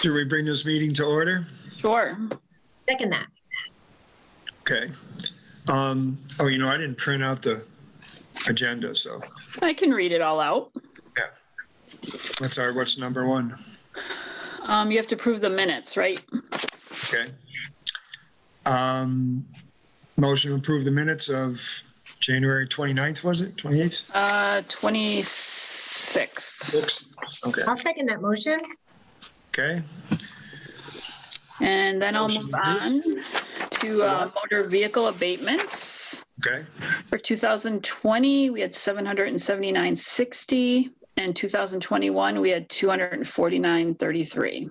Do we bring this meeting to order? Sure. Second that. Okay. Oh, you know, I didn't print out the agenda, so I can read it all out. yeah. What's number one? You have to approve the minutes, right? Okay. Motion to approve the minutes of January 29th, was it? 28th? 26th. Oops. Okay. I'll second that motion. Okay. And then I'll Motion move on to motor vehicle abatements. Okay. For 2020, we had 779.60, and 2021, we had 249.33.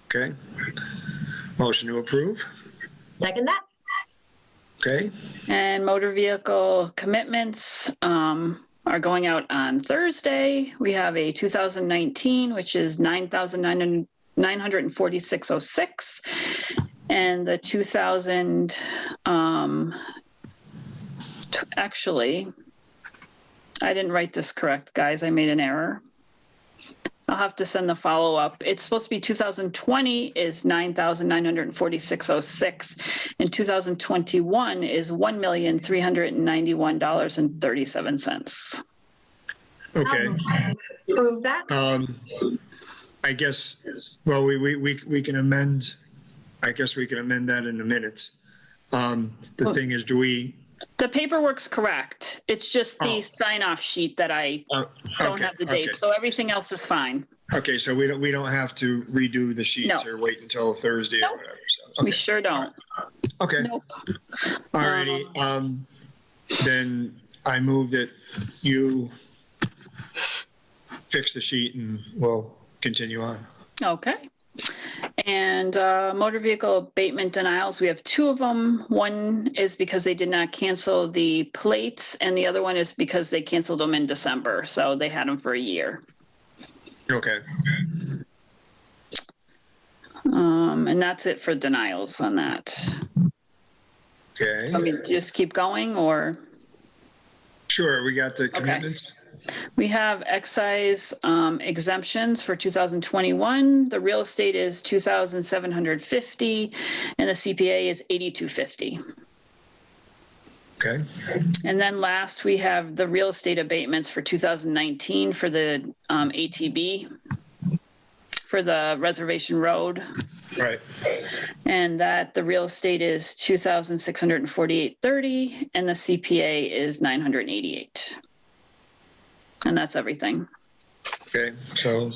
Okay. Motion to approve. Second that. Okay. And motor vehicle commitments are going out on Thursday. We have a 2019, which is 9,946.06, and the 2000. Actually, I didn't write this correct, guys. I made an error. I'll have to send the follow-up. It's supposed to be 2020 is 9,946.06, and 2021 is $1,391.37. Okay. Approve that. I guess, well, we can amend, I guess we can amend that in the minutes. The thing is, The paperwork's correct. It's just the sign-off sheet that I don't have the date. okay. So everything else is fine. Okay, so we don't have to redo the sheets No. or wait until Thursday Nope. or whatever. So, We okay. sure don't. Okay. Nope. Alrighty. Then I move that you fix the sheet and we'll continue on. Okay. And motor vehicle abatement denials, we have two of them. One is because they did not cancel the plates, and the other one is because they canceled them in December. So they had them for a year. Okay. And that's it for denials on that. Okay. I mean, just keep going, or? Sure. We got the commitments. We have excise exemptions for 2021. The real estate is 2,750, and the CPA is 8,250. Okay. And then last, we have the real estate abatements for 2019 for the ATB, for the Reservation Road. Right. And that the real estate is 2,648.30, and the CPA is 988. And that's everything. Okay. So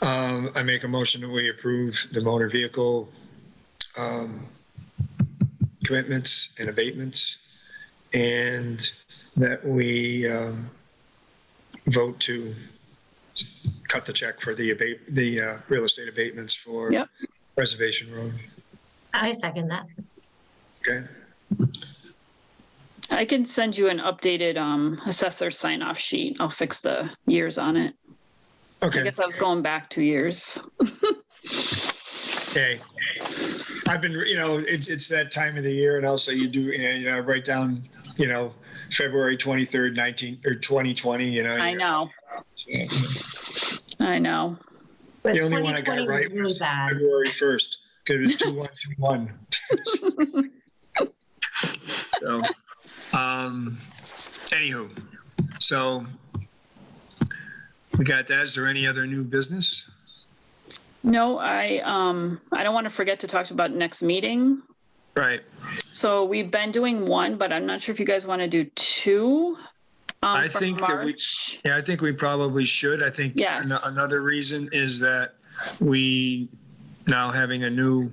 I make a motion that we approve the motor vehicle commitments and abatements, and that we vote to cut the check for the real estate abatements for Reservation Road. I second that. Okay. I can send you an updated assessor sign-off sheet. I'll fix the years on it. Okay. I guess I was going back 2 years. Okay. I've been, it's that time of the year, and also you do, write down, February 23rd, 2020, I know. I know. But The only one I got 2020 right was really was bad. February 1st, because it was 2121. So, anywho, so we got that. Is there any other new business? No, I don't want to forget to talk about next meeting. Right. So we've been doing one, but I'm not sure if you guys want to do two. I for think March. I think we probably should. I think Yes. Another reason is that we now having a new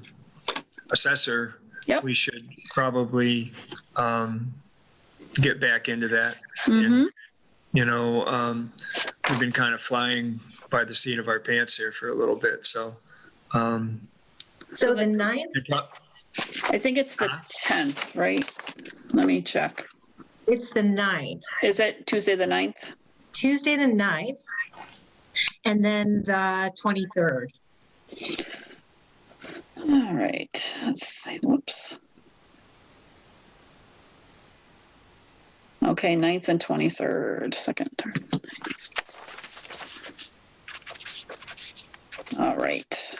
assessor, Yep. we should probably get back into that. Mm-hmm. We've been kind of flying by the seat of our pants here for a little bit. So, So the 9th, I think it's the 10th, right? Let me check. it's the 9th. Is it Tuesday the 9th? Tuesday the 9th, and then the 23rd. All right. Let's see. Whoops. Okay, 9th and 23rd, 2nd, 3rd, 9th. right.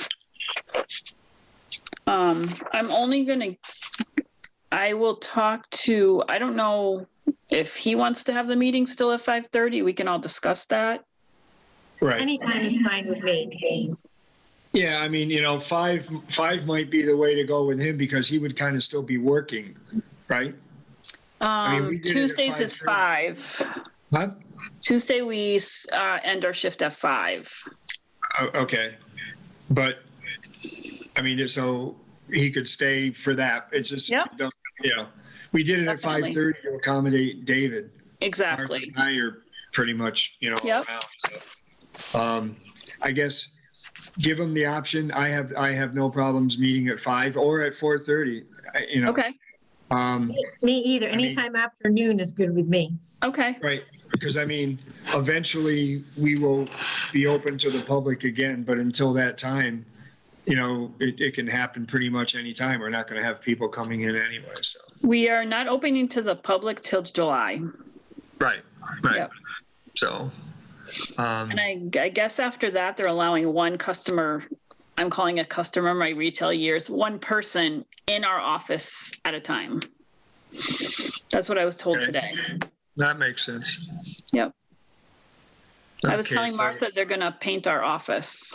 I will talk to, I don't know if he wants to have the meeting still at 5:30. We can all discuss that. Right. Anytime is fine with me. Yeah, I mean, five might be the way to go with him because he would kind of still be working, right? I mean, we did it at Tuesdays is 5:30. 5. Huh? Tuesday we end our shift at 5. Okay. But, I mean, so he could stay for that. It's just, Yep. we did it Definitely. at 5:30 to accommodate David. Exactly. Martha and I are pretty much, Yep. around. So. I guess give him the option. I have no problems meeting at 5 or at 4:30. Okay. Me either. Anytime after noon is good with me. Okay. Right, because I mean, eventually we will be open to the public again, but until that time, it can happen pretty much any time. We're not going to have people coming in anyway. So. We are not opening to the public till July. Right. Yep. So. And I guess after that, they're allowing one customer, I'm calling a customer, my retail years, one person in our office at a time. That's what I was told Okay. today. That makes sense. Yep. I was Okay, telling so- Martha they're going to paint our office.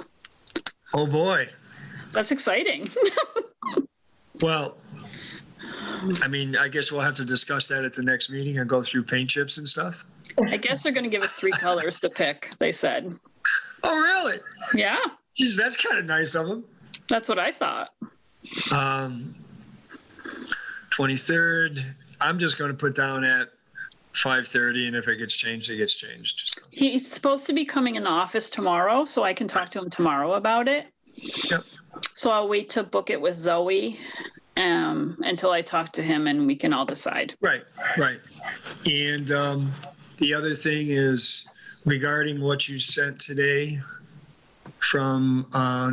Oh, boy. That's exciting. Well, I mean, I guess we'll have to discuss that at the next meeting and go through paint chips and stuff. I guess they're going to give us 3 colors to pick, they said. Oh, really? Yeah, Geez, that's kind of nice of them. that's what I thought. 23rd, I'm just going to put down at 5:30, and if it gets changed, it gets changed. So. He's supposed to be coming in the office tomorrow, so I can talk to him tomorrow about it. Yep. So I'll wait to book it with Zoe until I talk to him and we can all decide. Right. And the other thing is regarding what you sent today from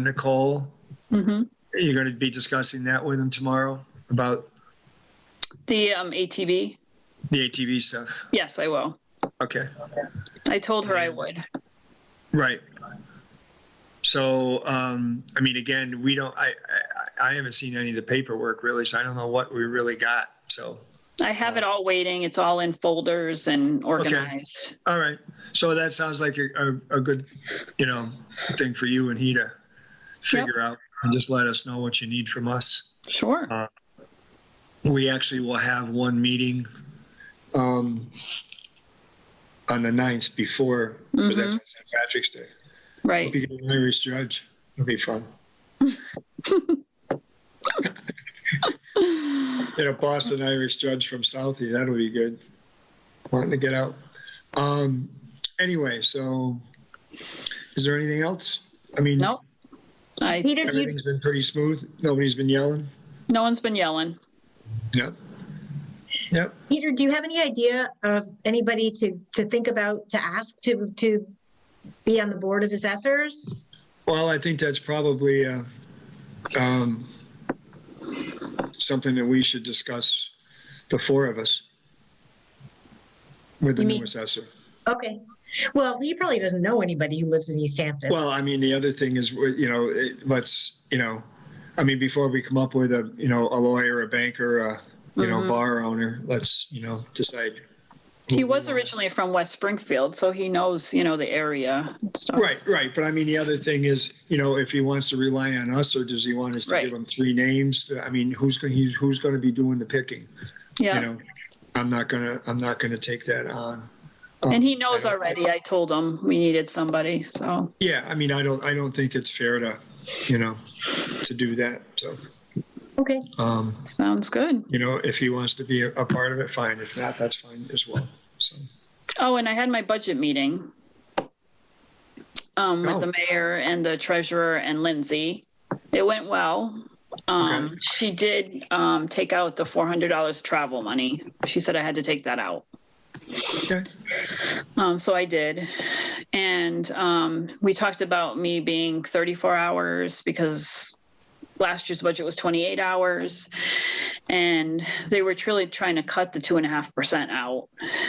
Nicole, Mm-hmm. you're going to be discussing that with him tomorrow about The ATV? the ATV stuff. Yes, I will. Okay. I told her I would. Right. So, I mean, again, I haven't seen any of the paperwork really, so I don't know what we really got. So. I have it all waiting. It's all in folders and organized. All right. So that sounds like a good, thing for you and he to figure out and just let us know what you need from us. Sure. We actually will have one meeting on the 9th before, but that's on St. Patrick's Day. Right. Hope you get an Irish judge. It'll be fun. Get a Boston Irish judge from Southie. That'll be good. Wanting to get out. Anyway, so is there anything else? I mean, Nope. Peter, do you, everything's been pretty smooth. Nobody's been yelling. No one's been yelling. Yep. Peter, do you have any idea of anybody to think about, to ask to be on the Board of Assessors? Well, I think that's probably something that we should discuss, the 4 of us, with the You new mean- assessor. Okay. Well, he probably doesn't know anybody who lives in Easthampton. Well, I mean, the other thing is, let's, I mean, before we come up with a lawyer, a banker, bar owner, let's, decide. He was originally from West Springfield, so he knows, the area and stuff. Right. But I mean, the other thing is, if he wants to rely on us, or does he want us to give him 3 names? I mean, who's going to be doing the picking? Yeah. I'm not gonna take that on. And he knows already. I told him we needed somebody, so. Yeah, I mean, I don't think it's fair to, to do that. So, Okay. Sounds good. if he wants to be a part of it, fine. If not, that's fine as well. So, Oh, and I had my budget meeting with the mayor and the treasurer and Lindsay. It went well. Okay. She did take out the $400 travel money. She said I had to take that out. okay. So I did. And we talked about me being 34 hours because last year's budget was 28 hours. And they were truly trying to cut the 2.5% out.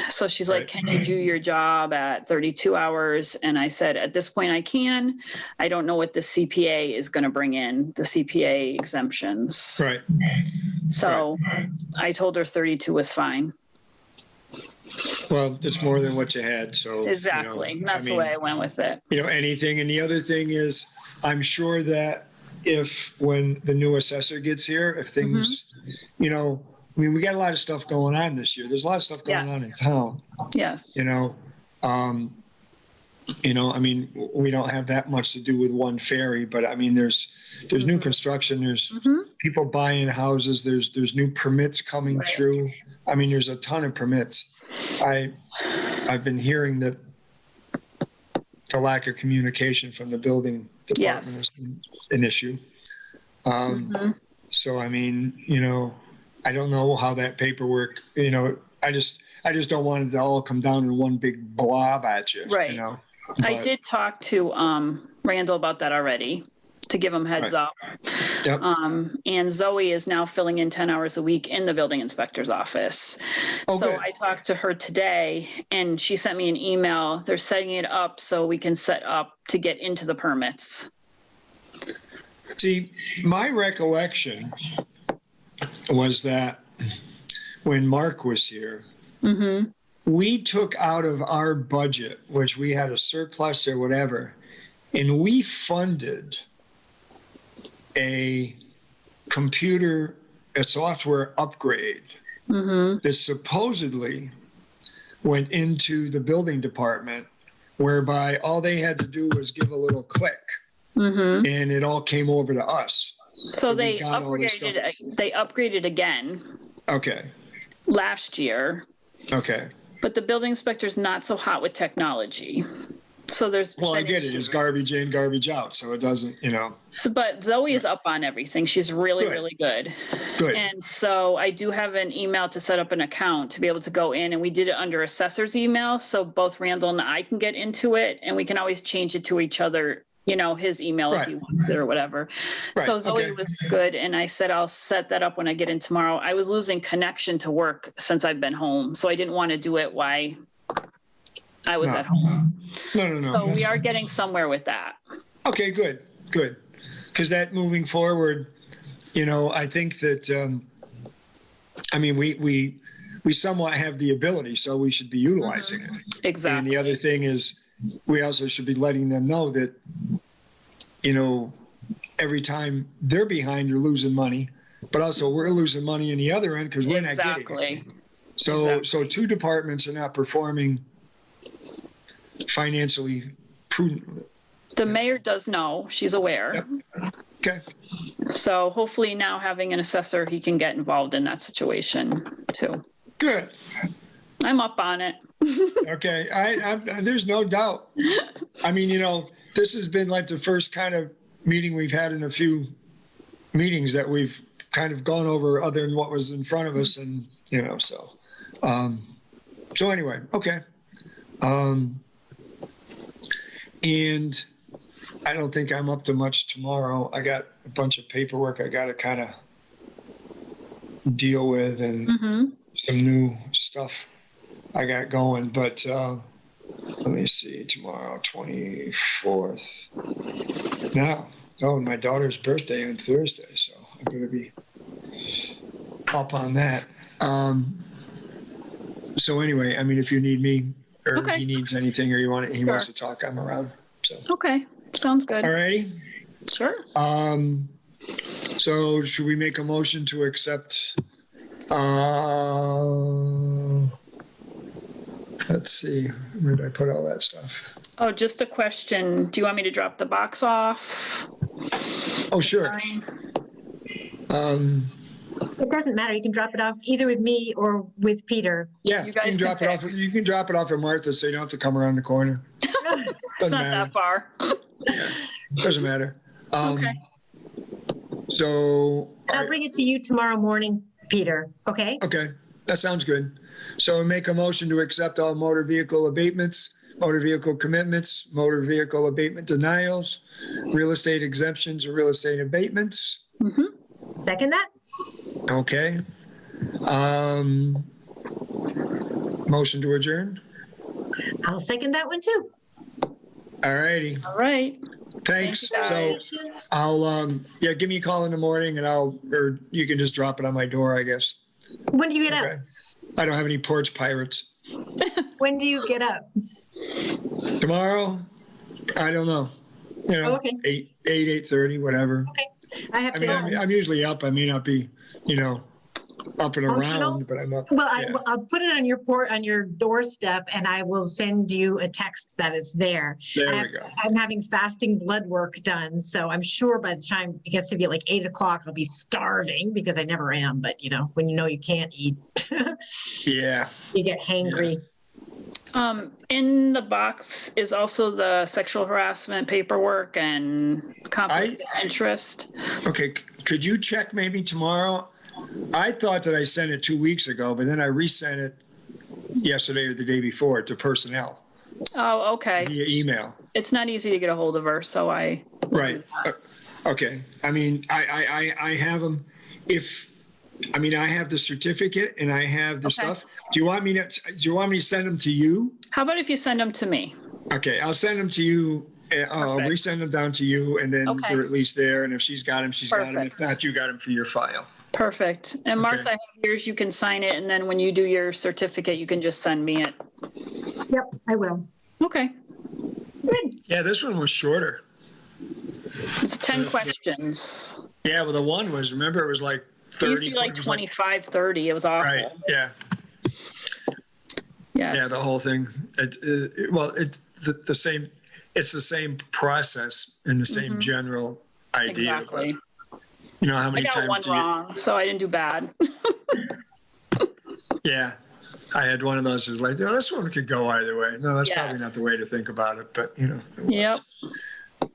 So she's like, Right. can you do your job at 32 hours? And I said, at this point I can. I don't know what the CPA is going to bring in, the CPA exemptions. Right. So I told her 32 was fine. Well, it's more than what you had, so. Exactly. You know, That's the way I went with it. Anything. And the other thing is, I'm sure that when the new assessor gets here, if things, we got a lot of stuff going on this year. There's a lot of stuff going on in town. Yes. We don't have that much to do with one ferry, but I mean, there's new construction, there's people buying houses, there's new permits coming through. I mean, there's a ton of permits. I've been hearing that the lack of communication from the building department is an issue. So, I mean, I don't know how that paperwork, I just don't want it to all come down in one big blob at you. Right. I did talk to Randall about that already, to give him heads up. Yep. And Zoe is now filling in 10 hours a week in the building inspector's office. Oh, so good. I talked to her today, and she sent me an email. They're setting it up so we can set up to get into the permits. See, my recollection was that when Mark was here, we took out of our budget, which we had a surplus or whatever, and we funded a software upgrade that supposedly went into the building department, whereby all they had to do was give a little click and it all came over to us. So they upgraded again. Okay. Last year. Okay. But the building inspector's not so hot with technology. So there's. Well, I get it. It's garbage in, garbage out. So it doesn't, So, but Zoe is up on everything. She's really, really good. Good. And so I do have an email to set up an account to be able to go in, and we did it under assessor's email. So both Randall and I can get into it, and we can always change it to each other, his email if he wants it or whatever. Right. So Zoe was good. And I said, I'll set that up when I get in tomorrow. I was losing connection to work since I've been home. So I didn't want to do it while I was at home. No. So we are getting somewhere with that. Okay, good. Because that moving forward, I think that, we somewhat have the ability, so we should be utilizing it. Exactly. And the other thing is, we also should be letting them know that, every time they're behind, you're losing money, but also we're losing money in the other end because we're not getting it. So two departments are not performing financially prudently. The mayor does know. She's aware. Yep. Okay. So hopefully now having an assessor, he can get involved in that situation too. Good. I'm up on it. Okay. I there's no doubt. I mean, this has been like the first kind of meeting we've had in a few meetings that we've kind of gone over other than what was in front of us. And, so anyway, okay. And I don't think I'm up to much tomorrow. I got a bunch of paperwork I got to kind of deal with and some new stuff I got going. But let me see, tomorrow, 24th. My daughter's birthday on Thursday, so I'm going to be up on that. So anyway, if you need me, or he needs anything, or he wants to talk, I'm around. So. Okay, sounds good. All righty. Sure. So should we make a motion to accept? Let's see, where did I put all that stuff? Oh, just a question. Do you want me to drop the box off? Oh, sure. It doesn't matter. You can drop it off either with me or with Peter. Yeah, you can drop it off. You can drop it off at Martha, so you don't have to come around the corner. It's not that far. Yeah, doesn't matter. Okay. So I'll bring it to you tomorrow morning, Peter. Okay? Okay, that sounds good. So make a motion to accept all motor vehicle abatements, motor vehicle commitments, motor vehicle abatement denials, real estate exemptions, or real estate abatements, Second that? Okay. Motion to adjourn? I'll second that one too. All righty. All right. Thanks. Thank you, So guys. I'll, yeah, give me a call in the morning and or you can just drop it on my door, I guess. When do you get Okay. up? I don't have any porch pirates. When do you get up? Tomorrow, I don't know. You know, Okay. 8:30, whatever. I have I to. mean, I'm usually up. I may not be, up and Functional? around, but I'm up. Well, Yeah. I'll put it on your doorstep, and I will send you a text that it's there. There we go. I'm having fasting blood work done, so I'm sure by the time it gets to be like 8 o'clock, I'll be starving because I never am. But when you can't eat, Yeah. you get hangry. In the box is also the sexual harassment paperwork and conflict of interest. Okay. Could you check maybe tomorrow? I thought that I sent it 2 weeks ago, but then I resent it yesterday or the day before to personnel Oh, okay. via email. It's not easy to get a hold of her, so I. Right. Okay. I mean, I have them. I have the certificate and I have the Okay. stuff. Do you want me to send them to you? How about if you send them to me? Okay. I'll send them to you. I'll Perfect. resend them down to you and then Okay. they're at least there. And if she's got them, she's got them. If Perfect. not, you got them for your file. Perfect. And Martha, Okay. I have yours, you can sign it, and then when you do your certificate, you can just send me it. Yep, I will. Okay. Good. Yeah. This one was shorter. It's 10 questions. Yeah. Well, the one was, remember, it was like It 30. used to be like it was 25, 30. It was awful. Right. Yeah. Yes. Yeah, the whole thing. The same. It's the same process and the same general idea. Exactly. But, how I many got times one do you? wrong, so I didn't do bad. Yeah, I had one of those. That was like, this one could go either way. No, that's probably Yes. not the way to think about it. But it was. Yep.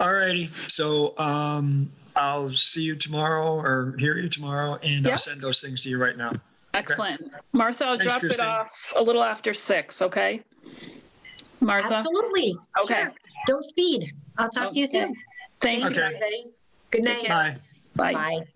All righty. So I'll see you tomorrow or hear you tomorrow, and I'll Yep. send those things to you right now. Excellent. Martha, I'll Thanks, drop Christine. it off a little after 6, okay? Martha? Absolutely. Okay. Sure. Don't speed. I'll talk to you soon. Thank you. Okay. Everybody. Good night. care. Bye. Bye. Bye.